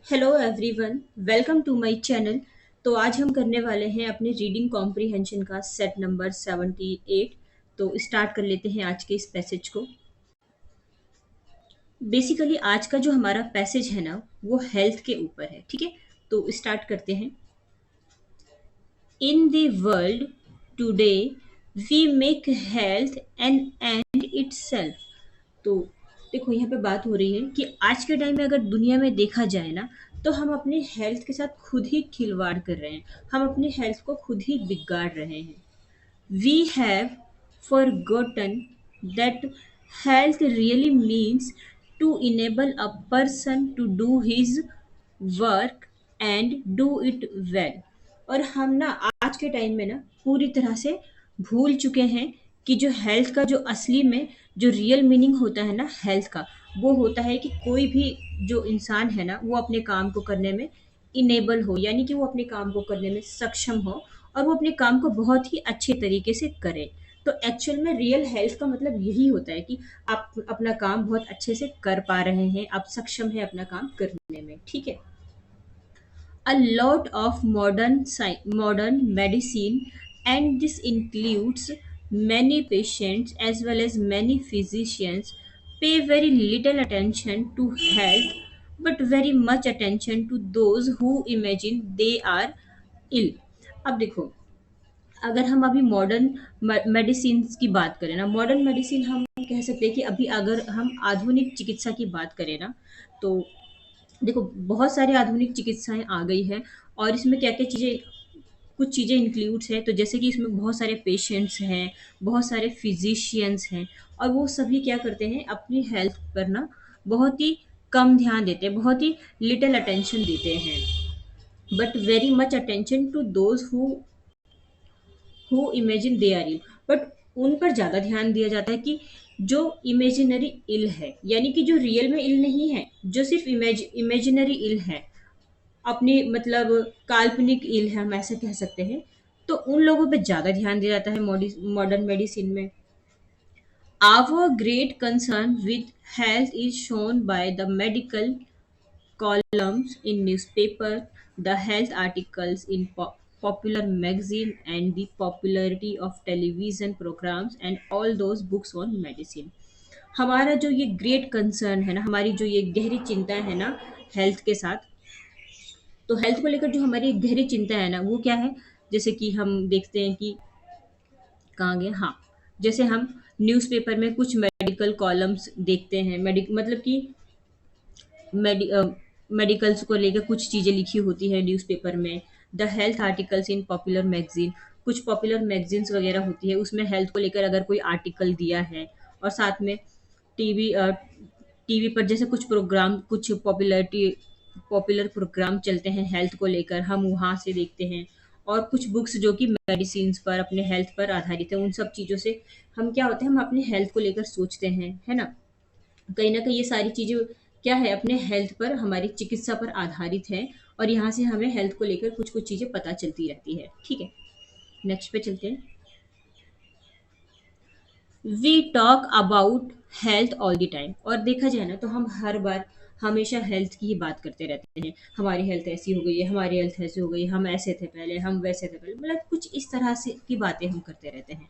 Hello everyone, welcome to my channel. तो आज हम करने वाले हैं अपने रीडिंग कॉम्प्रिहेंशन का सेट नंबर 78। तो स्टार्ट कर लेते हैं आज के इस पैसेज को। बेसिकली आज का जो हमारा पैसेज है ना, वो हेल्थ के ऊपर है। ठीक है, तो स्टार्ट करते हैं। In the world today we make health an end itself. तो देखो, यहाँ पे बात हो रही है कि आज के टाइम में अगर दुनिया में देखा जाए ना, तो हम अपने हेल्थ के साथ खुद ही खिलवाड़ कर रहे हैं। हम अपने हेल्थ को खुद ही बिगाड़ रहे हैं। We have forgotten that health really means to enable a person to do his work and do it well। और हम ना आज के टाइम में ना पूरी तरह से भूल चुके हैं कि जो हेल्थ का जो असली में जो रियल मीनिंग होता है ना हेल्थ का, वो होता है कि कोई भी जो इंसान है ना, वो अपने काम को करने में इनेबल हो, यानी कि वो अपने काम को करने में सक्षम हो और वो अपने काम को बहुत ही अच्छे तरीके से करे। तो एक्चुअल में रियल हेल्थ का मतलब यही होता है कि आप अपना काम बहुत अच्छे से कर पा रहे हैं, आप सक्षम हैं अपना काम करने में। ठीक है। A lot of modern medicine, and this includes many patients as well as many physicians, pay very little attention to health but very much attention to those who imagine they are ill। अब देखो, अगर हम अभी modern medicine की बात करें ना, modern medicine हम कह सकते हैं कि अभी अगर हम आधुनिक चिकित्सा की बात करें ना, तो देखो बहुत सारी आधुनिक चिकित्साएं आ गई हैं। और इसमें क्या क्या चीज़ें, कुछ चीज़ें इंक्लूड्स हैं। तो जैसे कि इसमें बहुत सारे पेशेंट्स हैं, बहुत सारे फिजिशियंस हैं, और वो सभी क्या करते हैं, अपनी हेल्थ पर ना बहुत ही कम ध्यान देते हैं, बहुत ही लिटिल अटेंशन देते हैं, but very much attention to those who imagine they are ill. But उन पर ज़्यादा ध्यान दिया जाता है कि जो इमेजिनरी इल है, यानी कि जो रियल में इल नहीं है, जो सिर्फ इमेजिनरी इल है, अपनी मतलब काल्पनिक इल है, हम ऐसे कह सकते हैं। तो उन लोगों पे ज़्यादा ध्यान दिया जाता है मॉडर्न मेडिसिन में। Our great concern with health is shown by the medical columns in newspaper, the health articles in popular magazine, and the popularity of television programs and all those books on medicine। हमारा जो ये great concern है ना, हमारी जो ये गहरी चिंता है ना हेल्थ के साथ, तो हेल्थ को लेकर जो हमारी गहरी चिंता है ना, वो क्या है? जैसे कि हम देखते हैं कि कहाँ गए, हाँ, जैसे हम न्यूज़पेपर में कुछ मेडिकल कॉलम्स देखते हैं, मतलब कि मेडि मेडिकल्स को लेकर कुछ चीज़ें लिखी होती है न्यूज़पेपर में। The health articles in popular magazine, कुछ पॉपुलर मैगज़ीन्स वगैरह होती है, उसमें हेल्थ को लेकर अगर कोई आर्टिकल दिया है। और साथ में टीवी टीवी पर जैसे कुछ प्रोग्राम, कुछ पॉपुलर प्रोग्राम चलते हैं हेल्थ को लेकर, हम वहाँ से देखते हैं। और कुछ बुक्स जो कि मेडिसिन्स पर, अपने हेल्थ पर आधारित है, उन सब चीज़ों से हम क्या होते हैं, हम अपने हेल्थ को लेकर सोचते हैं, है ना? कहीं न कहीं ये सारी चीज़ें क्या है, अपने हेल्थ पर, हमारी चिकित्सा पर आधारित है। और यहाँ से हमें हेल्थ को लेकर कुछ-कुछ चीज़ें पता चलती रहती है। ठीक है, नेक्स्ट पे चलते हैं। We talk about health all the time. और देखा जाए ना, तो हम हर बार हमेशा हेल्थ की ही बात करते रहते हैं। हमारी हेल्थ ऐसी हो गई है, हमारी हेल्थ ऐसी हो गई, हम ऐसे थे पहले, हम वैसे थे पहले, मतलब कुछ इस तरह से की बातें हम करते रहते हैं।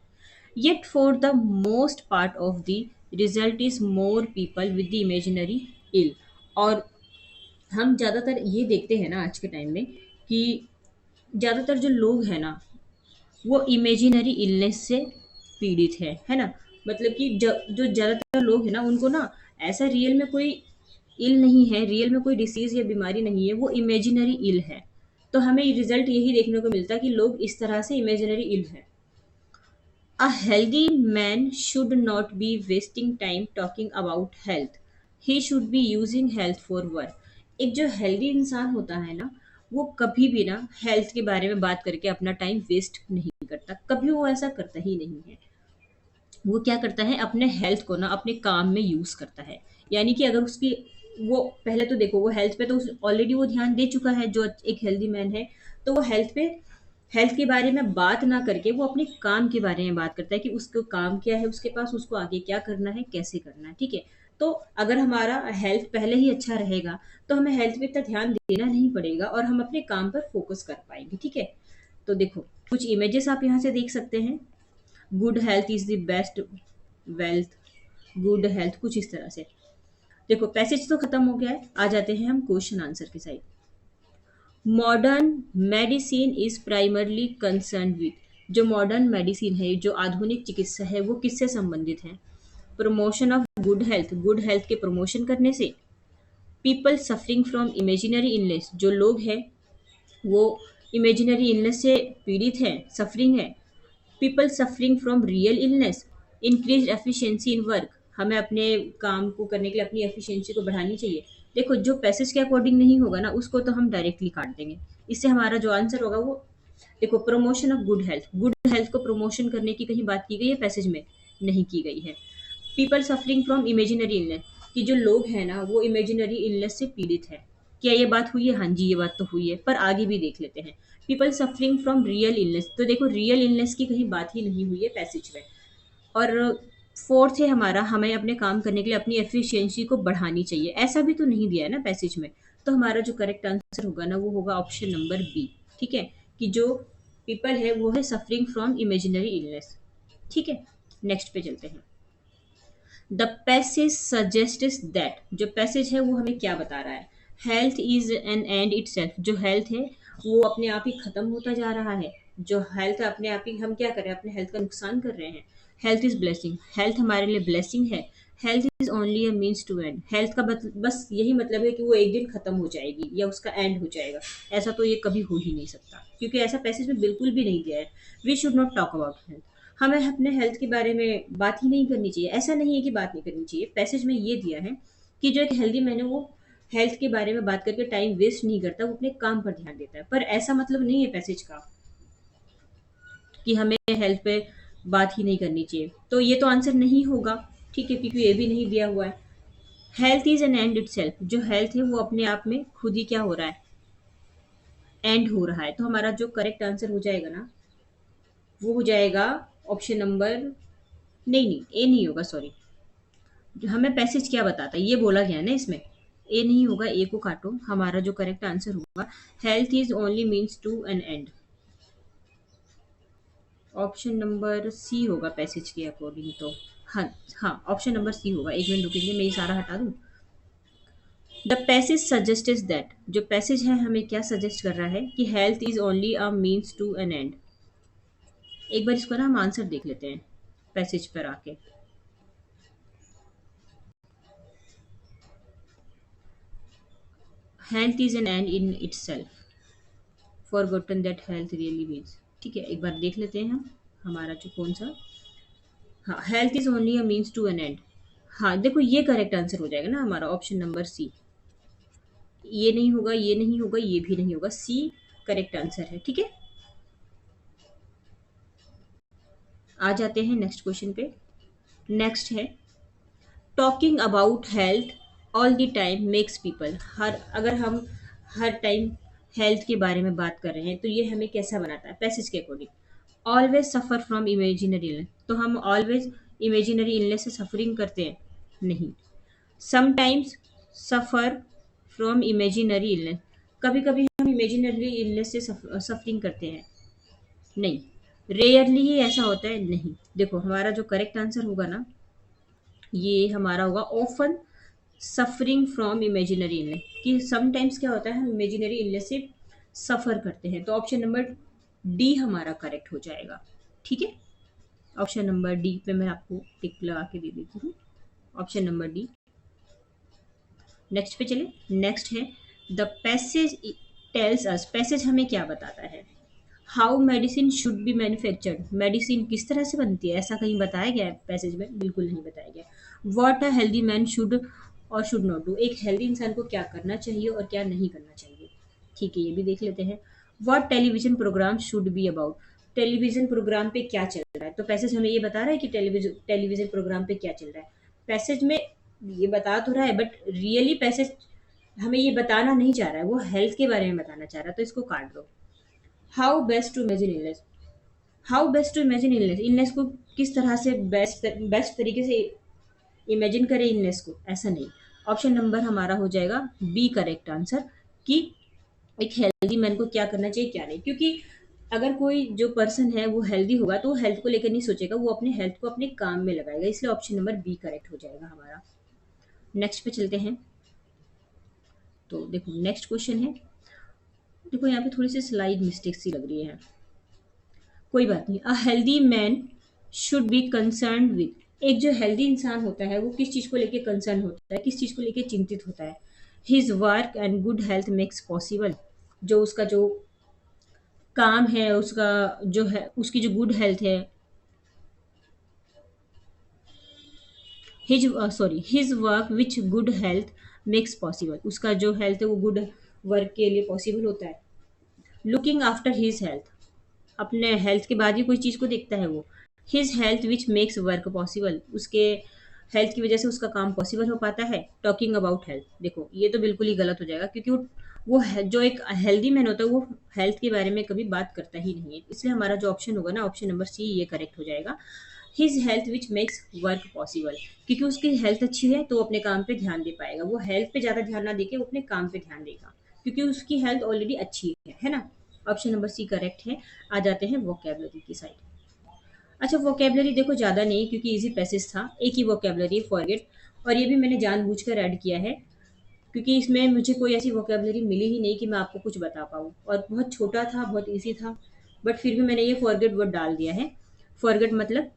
Yet for the most part of the result is more people with the imaginary ill। और हम ज़्यादातर ये देखते हैं ना आज के टाइम में कि ज़्यादातर जो लोग हैं ना, वो इमेजिनरी इलनेस से पीड़ित है ना? मतलब कि जो ज़्यादातर लोग हैं ना, उनको ना ऐसा रियल में कोई इल नहीं है, रियल में कोई डिसीज़ या बीमारी नहीं है, वो इमेजिनरी इल है। तो हमें रिज़ल्ट यही देखने को मिलता है कि लोग इस तरह से इमेजिनरी इल हैं। A healthy man should not be wasting time talking about health. He should be using health for work। एक जो हेल्दी इंसान होता है ना, वो कभी भी ना हेल्थ के बारे में बात करके अपना टाइम वेस्ट नहीं करता। कभी वो ऐसा करता ही नहीं है। वो क्या करता है, अपने हेल्थ को ना अपने काम में यूज़ करता है। यानी कि अगर उसकी, वो पहले तो देखो, वो हेल्थ पे तो ऑलरेडी वो ध्यान दे चुका है, जो एक हेल्दी मैन है। तो वो हेल्थ के बारे में बात ना करके वो अपने काम के बारे में बात करता है कि उसको काम क्या है, उसके पास उसको आगे क्या करना है, कैसे करना है। ठीक है। तो अगर हमारा हेल्थ पहले ही अच्छा रहेगा तो हमें हेल्थ पे इतना ध्यान देना नहीं पड़ेगा और हम अपने काम पर फोकस कर पाएंगे। ठीक है, तो देखो कुछ इमेजेस आप यहाँ से देख सकते हैं। Good health is the best wealth, good health, कुछ इस तरह से। देखो पैसेज तो खत्म हो गया है, आ जाते हैं हम क्वेश्चन आंसर के side. Modern medicine is primarily concern with, जो मॉडर्न मेडिसिन है, जो आधुनिक चिकित्सा है, वो किससे संबंधित है? Promotion of good health, good health के प्रमोशन करने से। People suffering from imaginary illness, जो लोग हैं वो इमेजिनरी इलनेस से पीड़ित हैं, सफरिंग है। People suffering from real illness, increase efficiency in work, हमें अपने काम को करने के लिए अपनी एफिशिएंसी को बढ़ानी चाहिए। देखो जो पैसेज के अकॉर्डिंग नहीं होगा ना उसको तो हम डायरेक्टली काट देंगे। इससे हमारा जो आंसर होगा वो, देखो promotion of good health, good health को प्रमोशन करने की कहीं बात की गई है पैसेज में? नहीं की गई है। People suffering from imaginary illness, कि जो लोग हैं ना वो इमेजिनरी इलनेस से पीड़ित है। क्या ये बात हुई है? हाँ जी ये बात तो हुई है, पर आगे भी देख लेते हैं। People suffering from real illness, तो देखो रियल इलनेस की कहीं बात ही नहीं हुई है पैसेज में। और फोर्थ है हमारा, हमें अपने काम करने के लिए अपनी एफिशिएंसी को बढ़ानी चाहिए, ऐसा भी तो नहीं दिया है ना पैसेज में। तो हमारा जो करेक्ट आंसर होगा ना वो होगा ऑप्शन नंबर बी। ठीक है, कि जो पीपल है वो है सफरिंग फ्रॉम इमेजिनरी इलनेस। ठीक है, नेक्स्ट पे चलते हैं। द पैसेज सजेस्ट्स दैट, जो पैसेज है वो हमें क्या बता रहा है? Health is an end itself, जो हेल्थ है वो अपने आप ही खत्म होता जा रहा है। जो हेल्थ है अपने आप ही, हम क्या कर रहे हैं? अपने हेल्थ का नुकसान कर रहे हैं। हेल्थ इज ब्लेसिंग, हेल्थ हमारे लिए ब्लेसिंग है। Health is only a means to end, health का बस यही मतलब है कि वो एक दिन खत्म हो जाएगी या उसका एंड हो जाएगा। ऐसा तो ये कभी हो ही नहीं सकता, क्योंकि ऐसा पैसेज में बिल्कुल भी नहीं दिया है। We should not talk about health, हमें अपने हेल्थ के बारे में बात ही नहीं करनी चाहिए। ऐसा नहीं है कि बात नहीं करनी चाहिए, पैसेज में ये दिया है कि जो एक हेल्दी मैन है वो हेल्थ के बारे में बात करके टाइम वेस्ट नहीं करता, वो अपने काम पर ध्यान देता है। पर ऐसा मतलब नहीं है पैसेज का कि हमें हेल्थ पे बात ही नहीं करनी चाहिए। तो ये तो आंसर नहीं होगा। ठीक है, क्योंकि ये भी नहीं दिया हुआ है। Health is an and it self, जो हेल्थ है वो अपने आप में खुद ही क्या हो रहा है? एंड हो रहा है। तो हमारा जो करेक्ट आंसर हो जाएगा ना वो हो जाएगा ऑप्शन नंबर, नहीं नहीं ए नहीं होगा, सॉरी। हमें पैसेज क्या बताता है ये बोला गया है ना इसमें, ए नहीं होगा, ए को काटो। हमारा जो करेक्ट आंसर होगा health is only means to an end, option number C होगा पैसेज के अकॉर्डिंग तो। हाँ, हाँ ऑप्शन नंबर सी होगा। एक मिनट रुकेंगे, मैं ये सारा हटा दूँ। The passage suggest is that, जो पैसेज है हमें क्या सजेस्ट कर रहा है कि health is only a means to an end. एक बार इसको ना हम आंसर देख लेते हैं पैसेज पर आके। Health is an and in its self, forgotten that health really means. ठीक है, एक बार देख लेते हैं हम हमारा जो कौन सा। हाँ, health is only a means to an end. हाँ देखो ये करेक्ट आंसर हो जाएगा ना हमारा ऑप्शन नंबर सी। ये नहीं होगा, ये नहीं होगा, ये भी नहीं होगा, सी करेक्ट आंसर है। ठीक है, आ जाते हैं नेक्स्ट क्वेश्चन पे। नेक्स्ट है, talking about health all the time makes people, हर अगर हम हर टाइम हेल्थ के बारे में बात कर रहे हैं तो ये हमें कैसा बनाता है पैसेज के according? Always suffer from imaginary illness, तो हम ऑलवेज इमेजिनरी इलनेस से सफरिंग करते हैं? नहीं। Sometimes suffer from imaginary illness, कभी कभी हम इमेजिनरी इलनेस से सफरिंग करते हैं? नहीं। रेयरली ही ऐसा होता है? नहीं। देखो हमारा जो करेक्ट आंसर होगा ना ये हमारा होगा often suffering from imaginary illness, कि समटाइम्स क्या होता है हम इमेजिनरी इलनेस से सफ़र करते हैं। तो ऑप्शन नंबर डी हमारा करेक्ट हो जाएगा। ठीक है, ऑप्शन नंबर डी पे मैं आपको टिक लगा के दे देती हूँ, ऑप्शन नंबर डी। नेक्स्ट पे चले। नेक्स्ट है, the passage tells us, passage हमें क्या बताता है? How medicine should be manufactured, medicine किस तरह से बनती है, ऐसा कहीं बताया गया है पैसेज में? बिल्कुल नहीं बताया गया। What a healthy man should और शुड नॉट डू, एक हेल्दी इंसान को क्या करना चाहिए और क्या नहीं करना चाहिए। ठीक है, ये भी देख लेते हैं। What television programme should be about, television programme पे क्या चल रहा है? तो पैसेज हमें ये बता रहा है कि टेलीविजन टेलीविजन प्रोग्राम पे क्या चल रहा है। पैसेज में ये बता तो रहा है बट रियली पैसेज हमें ये बताना नहीं चाह रहा है, वो हेल्थ के बारे में बताना चाह रहा है, तो इसको काट दो। How best to imagine illness, how best to imagine illness, illness को किस तरह से बेस्ट बेस्ट तरीके से इमेजिन करें इलनेस को, ऐसा नहीं। ऑप्शन नंबर हमारा हो जाएगा बी करेक्ट आंसर, कि एक हेल्दी मैन को क्या करना चाहिए क्या नहीं। क्योंकि अगर कोई जो पर्सन है वो हेल्दी होगा तो वो हेल्थ को लेकर नहीं सोचेगा, वो अपने हेल्थ को अपने काम में लगाएगा, इसलिए ऑप्शन नंबर बी करेक्ट हो जाएगा हमारा। नेक्स्ट पे चलते हैं। तो देखो नेक्स्ट क्वेश्चन है, देखो यहाँ पे थोड़ी सी स्लाइड मिस्टेक सी लग रही है, कोई बात नहीं। A healthy man should be concern with, एक जो हेल्दी इंसान होता है वो किस चीज़ को लेके कंसर्न होता है, किस चीज़ को लेके चिंतित होता है। His work and good health makes possible, जो उसका जो काम है, उसका जो है उसकी जो गुड हेल्थ है, his work which good health makes possible, उसका जो हेल्थ है वो गुड वर्क के लिए पॉसिबल होता है। लुकिंग आफ्टर हिज हेल्थ, अपने हेल्थ के बाद ही कोई चीज़ को देखता है वो। His health which makes work possible, उसके हेल्थ की वजह से उसका काम पॉसिबल हो पाता है। टॉकिंग अबाउट हेल्थ, देखो ये तो बिल्कुल ही गलत हो जाएगा, क्योंकि जो एक हेल्दी मैन होता है वो हेल्थ के बारे में कभी बात करता ही नहीं है, इसलिए हमारा जो ऑप्शन होगा ना, ऑप्शन नंबर सी, ये करेक्ट हो जाएगा। His health which makes work possible, क्योंकि उसकी हेल्थ अच्छी है तो वो अपने काम पे ध्यान दे पाएगा, वो हेल्थ पे ज़्यादा ध्यान ना देके वो अपने काम पे ध्यान देगा, क्योंकि उसकी हेल्थ ऑलरेडी अच्छी है ना। ऑप्शन नंबर सी करेक्ट है। आ जाते हैं वोकेबलरी की साइड। अच्छा वोकेबलरी देखो ज़्यादा नहीं, क्योंकि इजी पैसेज था, एक ही वोकेबलरी फॉरगेट, और ये भी मैंने जानबूझकर ऐड किया है, क्योंकि इसमें मुझे कोई ऐसी वोकेबलरी मिली ही नहीं कि मैं आपको कुछ बता पाऊँ, और बहुत छोटा था, बहुत ईजी था, बट फिर भी मैंने ये फॉरगेट वर्ड डाल दिया है। फॉरगेट मतलब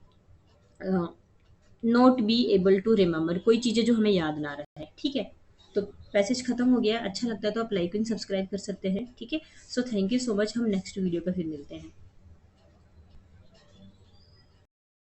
not be able to remember, कोई चीज़ें जो हमें याद ना रहे, ठीक है। तो पैसेज खत्म हो गया, अच्छा लगता है तो आप लाइक एंड सब्सक्राइब कर सकते हैं, ठीक है। So thank you so much, हम नेक्स्ट वीडियो पर फिर मिलते हैं।